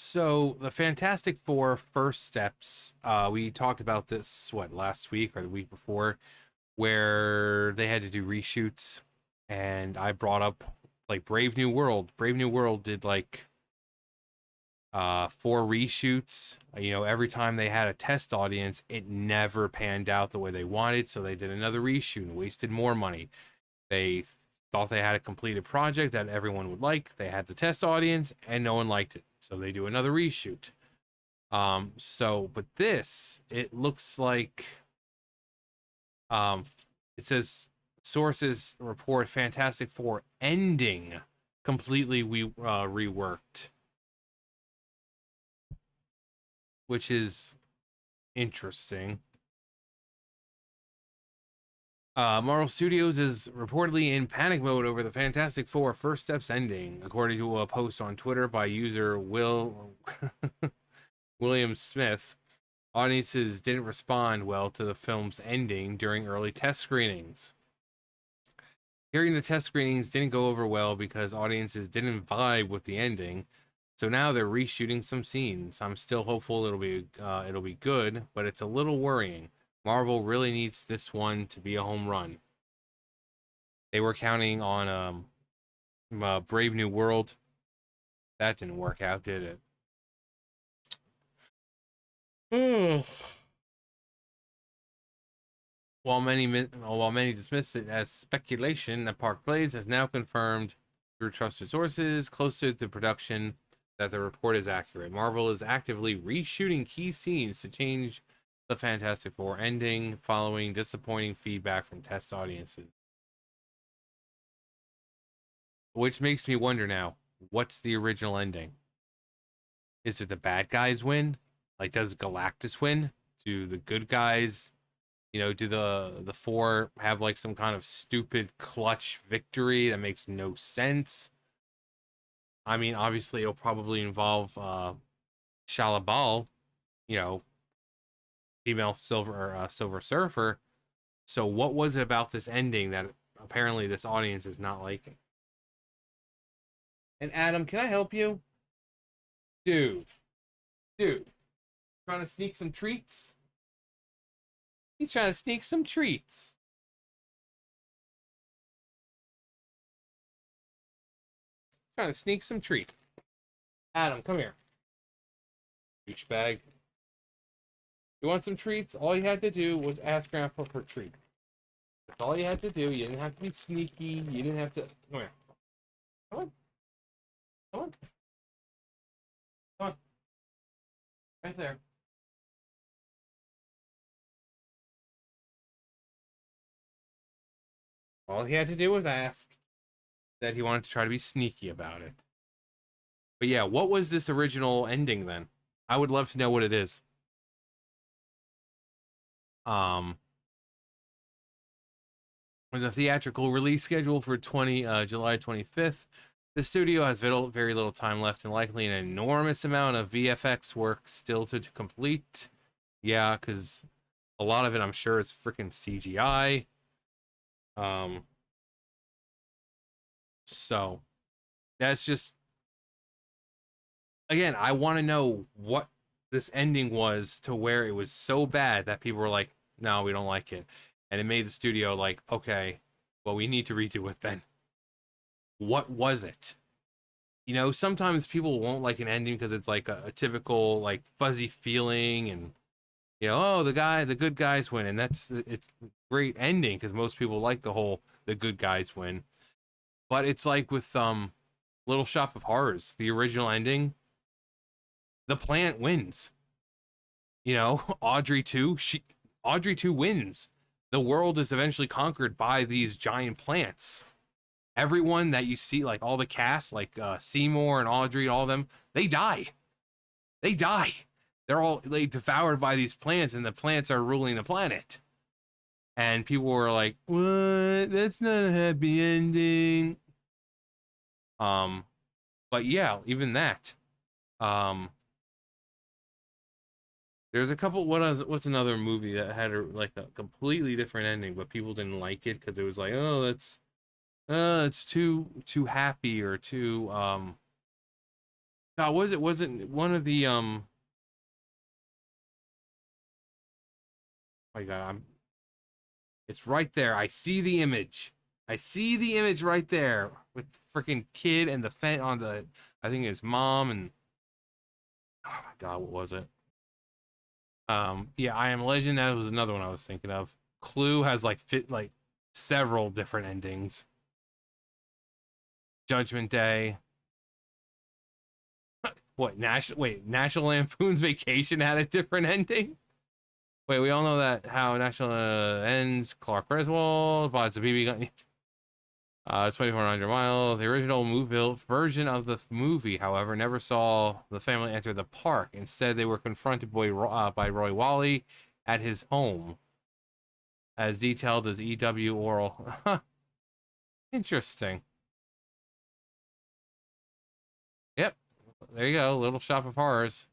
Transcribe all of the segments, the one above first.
So the Fantastic Four first steps, we talked about this last week or the week before, where they had to do reshoots, and I brought up like Brave New World. Brave New World did like four reshoots. Every time they had a test audience, it never panned out the way they wanted, so they did another reshoot and wasted more money. They thought they had a completed project that everyone would like. They had the test audience and no one liked it. So they do another reshoot. But this, it looks like um it says sources report Fantastic Four ending completely reworked, which is interesting. Marvel Studios is reportedly in panic mode over the Fantastic Four First Steps ending, according to a post on Twitter by user Will William Smith. Audiences didn't respond well to the film's ending during early test screenings. Hearing the test screenings didn't go over well because audiences didn't vibe with the ending, so now they're reshooting some scenes. I'm still hopeful it'll be good, but it's a little worrying. Marvel really needs this one to be a home run. They were counting on Brave New World. That didn't work out, did it? While many dismiss it as speculation, the Park Place has now confirmed through trusted sources closer to production that the report is accurate. Marvel is actively reshooting key scenes to change the Fantastic Four ending following disappointing feedback from test audiences. Which makes me wonder now, what's the original ending? Is it the bad guys win? Like, does Galactus win? Do the good guys, do the four have like some kind of stupid clutch victory that makes no sense? I mean, obviously it'll probably involve Shalabal, you know, female Silver Surfer. So what was it about this ending that apparently this audience is not liking? And Adam, can I help you? Dude, dude, trying to sneak some treats? He's trying to sneak some treats. Trying to sneak some treats. Adam, come here. Reach bag. You want some treats? All you had to do was ask Grandpa for treats. That's all you had to do. You didn't have to be sneaky. You didn't have to. Come here. Come on. Come on. Come on. Right there. All he had to do was ask. That he wanted to try to be sneaky about it. But yeah, what was this original ending then? I would love to know what it is. Um, with the theatrical release schedule for July 25th, the studio has very little time left and likely an enormous amount of VFX work still to complete. Yeah, because a lot of it, I'm sure, is freaking CGI. Um, so that's just, again, I want to know what this ending was to where it was so bad that people were like, no, we don't like it. And it made the studio like, okay, well, we need to redo it then. What was it? Sometimes people won't like an ending because it's like a typical like fuzzy feeling, and oh, the good guys win, and it's a great ending because most people like the good guys win. But it's like with Little Shop of Horrors, the original ending, the plant wins. Audrey 2 wins. The world is eventually conquered by these giant plants. Everyone that you see, like all the cast, like Seymour and Audrey, all of them, they die. They die. They're all like devoured by these plants, and the plants are ruling the planet. And people were like, "What? That's not a happy ending." Um, but yeah, even that. Um, There's a couple. What's another movie that had like a completely different ending, but people didn't like it because it was like, oh, that's it's too happy or too God, wasn't one of the oh my God, it's right there. I see the image. I see the image right there with the freaking kid and the on the, I think his mom and, oh my God, what was it? Yeah, I Am Legend. That was another one I was thinking of. Clue has like several different endings. Judgment Day. What, National Lampoon's Vacation had a different ending? Wait, we all know that how National ends. Clark Griswold buys a BB gun. 2,400 miles. The original movie version of the movie, however, never saw the family enter the park. Instead, they were confronted by Roy Wally at his home, as detailed as EW Oral. Interesting. Yep. There you go. Little Shop of Horrors.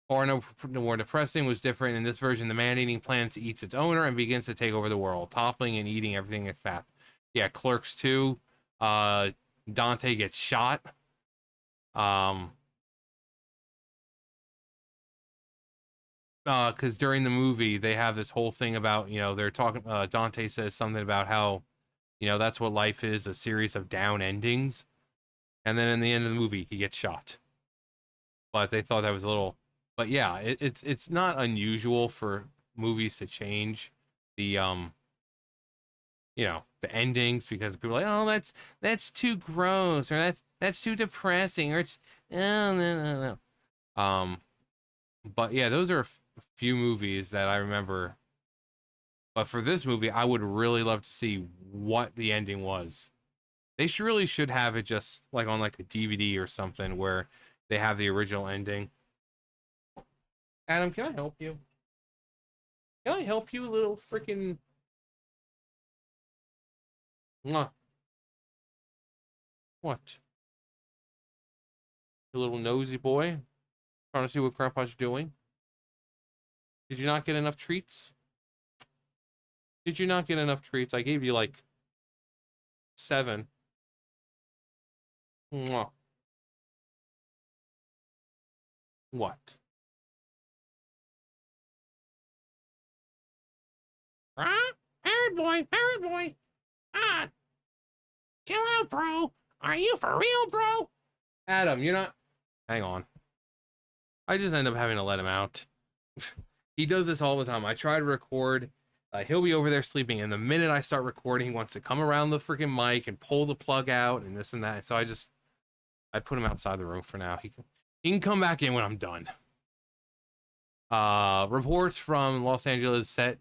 Or no more depressing was different. In this version, the man-eating plant eats its owner and begins to take over the world, toppling and eating everything in its path. Yeah, Clerks 2. Dante gets shot. Because during the movie, they have this whole thing about, they're talking, Dante says something about how, that's what life is, a series of down endings. And then in the end of the movie, he gets shot. But they thought that was a little, but yeah, it's not unusual for movies to change the the endings, because people are like, oh, that's too gross, or that's too depressing, or it's no. But yeah, those are a few movies that I remember. But for this movie, I would really love to see what the ending was. They really should have it just like on like a DVD or something where they have the original ending. Adam, can I help you? Can I help you, little freaking? Mwah. What? You little nosy boy? Trying to see what Grandpa's doing? Did you not get enough treats? Did you not get enough treats? I gave you like 7. Mwah. What? Ah, parrot boy. Ah, chill out, bro. Are you for real, bro? Adam, you're not. Hang on. I just end up having to let him out. He does this all the time. I try to record. He'll be over there sleeping, and the minute I start recording, he wants to come around the freaking mic and pull the plug out and this and that. So I put him outside the room for now. He can come back in when I'm done. Reports from Los Angeles set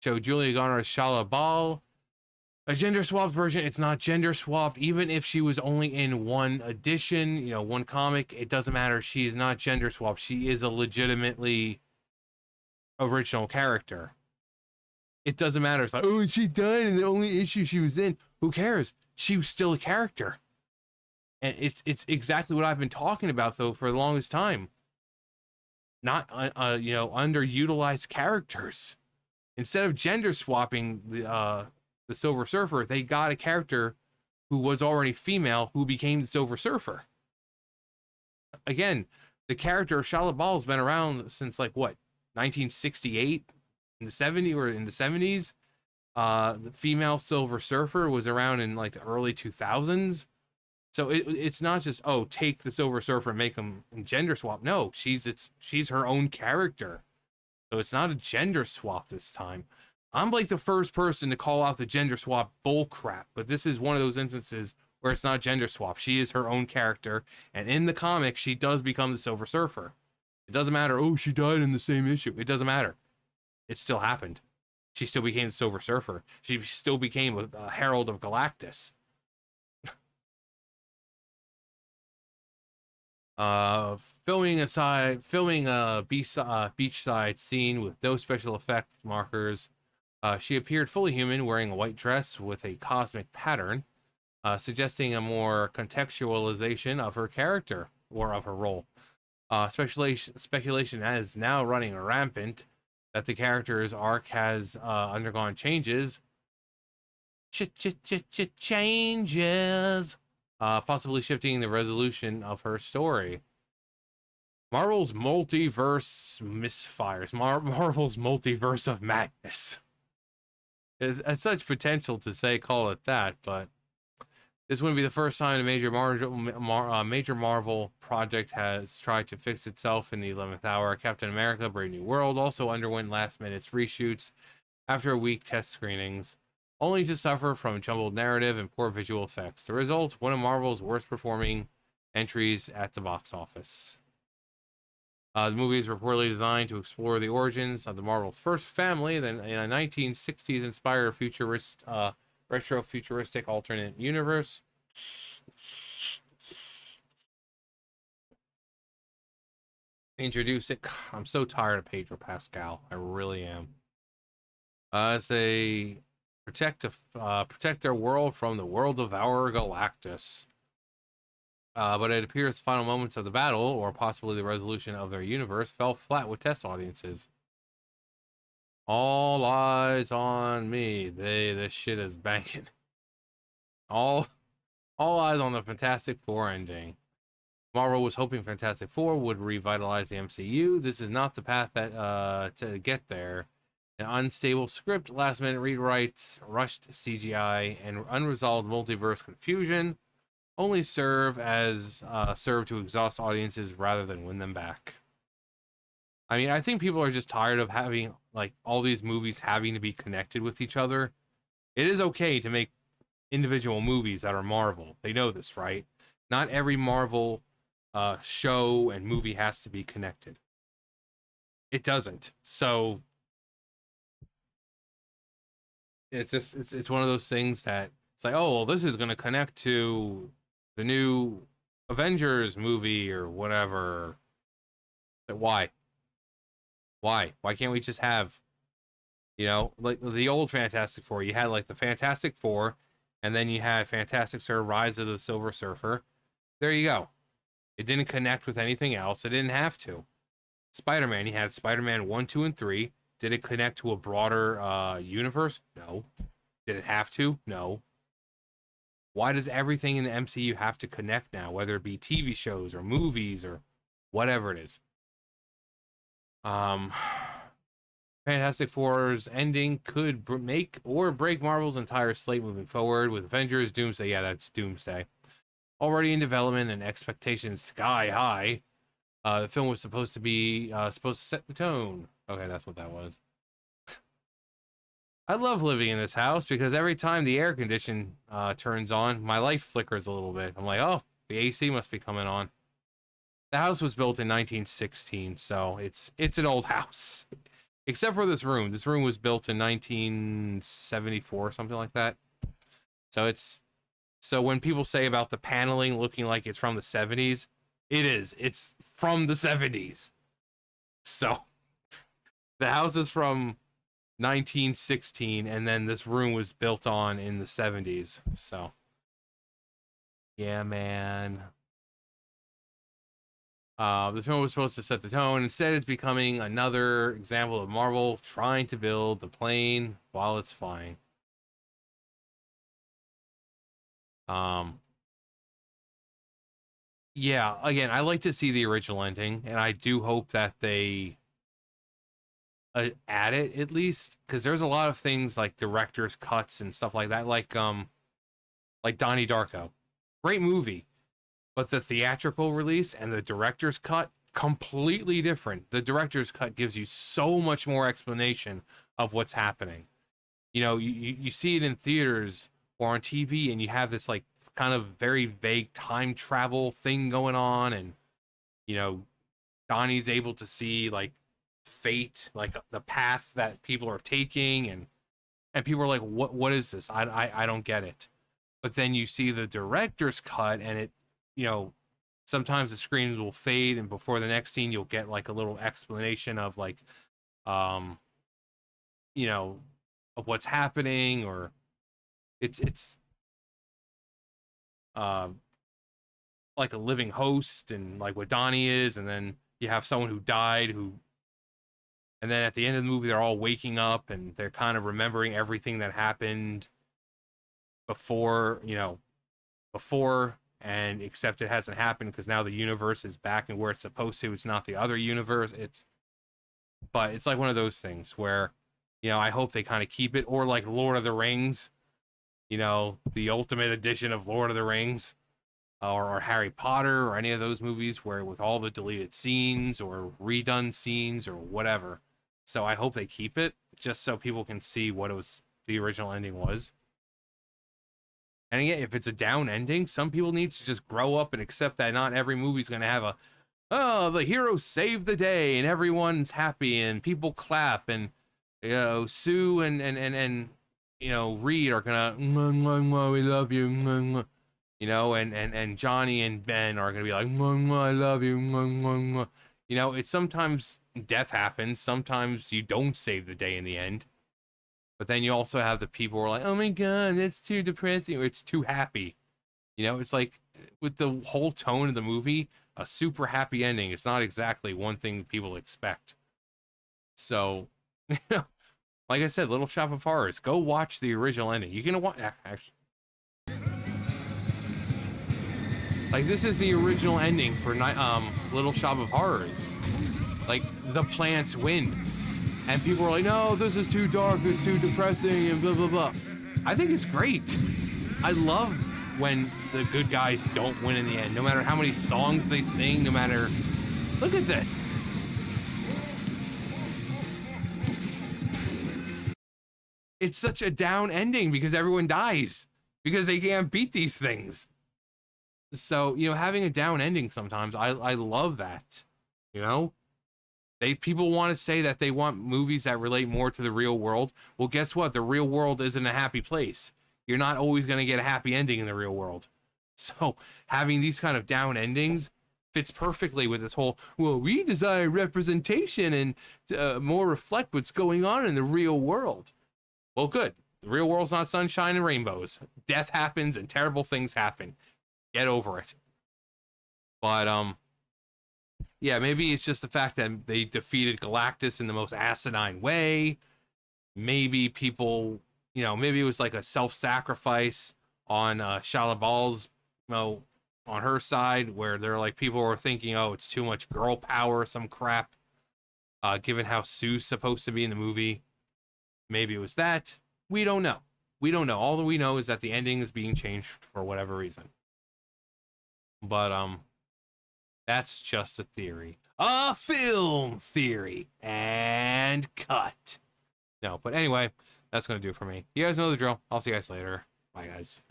show Julia Garner's Shala Ball. A gender swapped version. It's not gender swapped. Even if she was only in one edition, one comic, it doesn't matter. She is not gender swapped. She is a legitimately original character. It doesn't matter. It's like, oh, she died in the only issue she was in. Who cares? She was still a character. And it's exactly what I've been talking about, though, for the longest time. Not, underutilized characters. Instead of gender swapping the Silver Surfer, they got a character who was already female who became the Silver Surfer. Again, the character of Shala Ball's been around since, like, what, 1968? In the 70s or in the 70s? The female Silver Surfer was around in, like, the early 2000s. So it's not just, oh, take the Silver Surfer and make him gender swap. No, she's her own character. So it's not a gender swap this time. I'm like the first person to call out the gender swap bullcrap, but this is one of those instances where it's not gender swap. She is her own character, and in the comics, she does become the Silver Surfer. It doesn't matter, oh, she died in the same issue. It doesn't matter. It still happened. She still became the Silver Surfer. She still became a Herald of Galactus. Filming a beachside scene with no special effect markers. She appeared fully human, wearing a white dress with a cosmic pattern, suggesting a more contextualization of her character or of her role. Speculation is now running rampant that the character's arc has undergone changes. Changes. possibly shifting the resolution of her story. Marvel's multiverse misfires. Marvel's multiverse of madness. There's such potential to call it that, but this wouldn't be the first time a major Marvel project has tried to fix itself in the 11th hour. Captain America: Brave New World also underwent last-minute reshoots after weak test screenings, only to suffer from jumbled narrative and poor visual effects. The result: one of Marvel's worst-performing entries at the box office. The movie is reportedly designed to explore the origins of the Marvel's first family, then in a 1960s-inspired retro-futuristic alternate universe. Introduce it. I'm so tired of Pedro Pascal. I really am. As they protect their world from the world of our Galactus. But it appears the final moments of the battle, or possibly the resolution of their universe, fell flat with test audiences. All eyes on me. This shit is banging. All eyes on the Fantastic Four ending. Marvel was hoping Fantastic Four would revitalize the MCU. This is not the path that to get there. An unstable script, last-minute rewrites, rushed CGI, and unresolved multiverse confusion only serve to exhaust audiences rather than win them back. I mean, I think people are just tired of having like all these movies having to be connected with each other. It is okay to make individual movies that are Marvel. They know this, right? Not every Marvel show and movie has to be connected. It doesn't. So it's one of those things that it's like, oh, well, this is going to connect to the new Avengers movie or whatever. But why? Why can't we just have, like the old Fantastic Four? You had like the Fantastic Four, and then you had Fantastic Four: Rise of the Silver Surfer. There you go. It didn't connect with anything else. It didn't have to. Spider-Man, you had Spider-Man 1, 2, and 3. Did it connect to a broader universe? No. Did it have to? No. Why does everything in the MCU have to connect now, whether it be TV shows or movies or whatever it is? Fantastic Four's ending could make or break Marvel's entire slate moving forward. With Avengers, Doomsday, yeah, that's Doomsday, already in development and expectations sky high. The film was supposed to set the tone. Okay, that's what that was. I love living in this house because every time the air condition turns on, my light flickers a little bit. I'm like, oh, the AC must be coming on. The house was built in 1916, so it's an old house. Except for this room. This room was built in 1974, something like that. So when people say about the paneling looking like it's from the 70s, it is. It's from the 70s. So the house is from 1916, and then this room was built on in the 70s. So yeah, man. This film was supposed to set the tone. Instead, it's becoming another example of Marvel trying to build the plane while it's flying. Yeah, again, I like to see the original ending, and I do hope that they add it at least, because there's a lot of things like director's cuts and stuff like that, like Donnie Darko. Great movie. But the theatrical release and the director's cut, completely different. The director's cut gives you so much more explanation of what's happening. You see it in theaters or on TV, and you have this like kind of very vague time travel thing going on, and Donnie's able to see like fate, like the path that people are taking, and people are like, what is this? I don't get it. But then you see the director's cut, and it, sometimes the screens will fade, and before the next scene you'll get like a little explanation of like of what's happening, or it's like a living host, and like what Donnie is, and then you have someone who died, and then at the end of the movie they're all waking up and they're kind of remembering everything that happened before and accept it hasn't happened because now the universe is back and where it's supposed to. It's not the other universe. But it's like one of those things where, you know, I hope they kind of keep it, or like Lord of the Rings, you know, the ultimate edition of Lord of the Rings, or Harry Potter, or any of those movies where with all the deleted scenes or redone scenes or whatever. So I hope they keep it just so people can see what the original ending was. And again, if it's a down ending, some people need to just grow up and accept that not every movie's going to have the hero saved the day and everyone's happy and people clap and, you know, Sue and you know, Reed are gonna, we love you, you know, and Johnny and Ben are gonna be like, I love you, you know. It's sometimes death happens, sometimes you don't save the day in the end, but then you also have the people who are like, oh my god, that's too depressing, or it's too happy, you know. It's like with the whole tone of the movie, a super happy ending is not exactly one thing people expect. So, you know, like I said, Little Shop of Horrors, go watch the original ending. You can watch, actually, like, this is the original ending for Little Shop of Horrors. Like, the plants win, and people are like, no, this is too dark, it's too depressing, and blah blah blah. I think it's great. I love when the good guys don't win in the end, no matter how many songs they sing, no matter. Look at this. It's such a down ending because everyone dies because they can't beat these things. So, you know, having a down ending sometimes, I love that. You know, people want to say that they want movies that relate more to the real world. Well, guess what? The real world isn't a happy place. You're not always going to get a happy ending in the real world. So having these kind of down endings fits perfectly with this whole, well, we desire representation and more reflect what's going on in the real world. Well, good. The real world's not sunshine and rainbows. Death happens and terrible things happen. Get over it. But, yeah, maybe it's just the fact that they defeated Galactus in the most asinine way. Maybe people, you know, maybe it was like a self-sacrifice on Shia LaBeouf's, you know, on her side, where they're like, people were thinking, oh, it's too much girl power or some crap, given how Sue's supposed to be in the movie. Maybe it was that. We don't know. We don't know. All that we know is that the ending is being changed for whatever reason. But, that's just a theory. A film theory. And cut. No, but anyway, that's going to do it for me. You guys know the drill. I'll see you guys later. Bye, guys.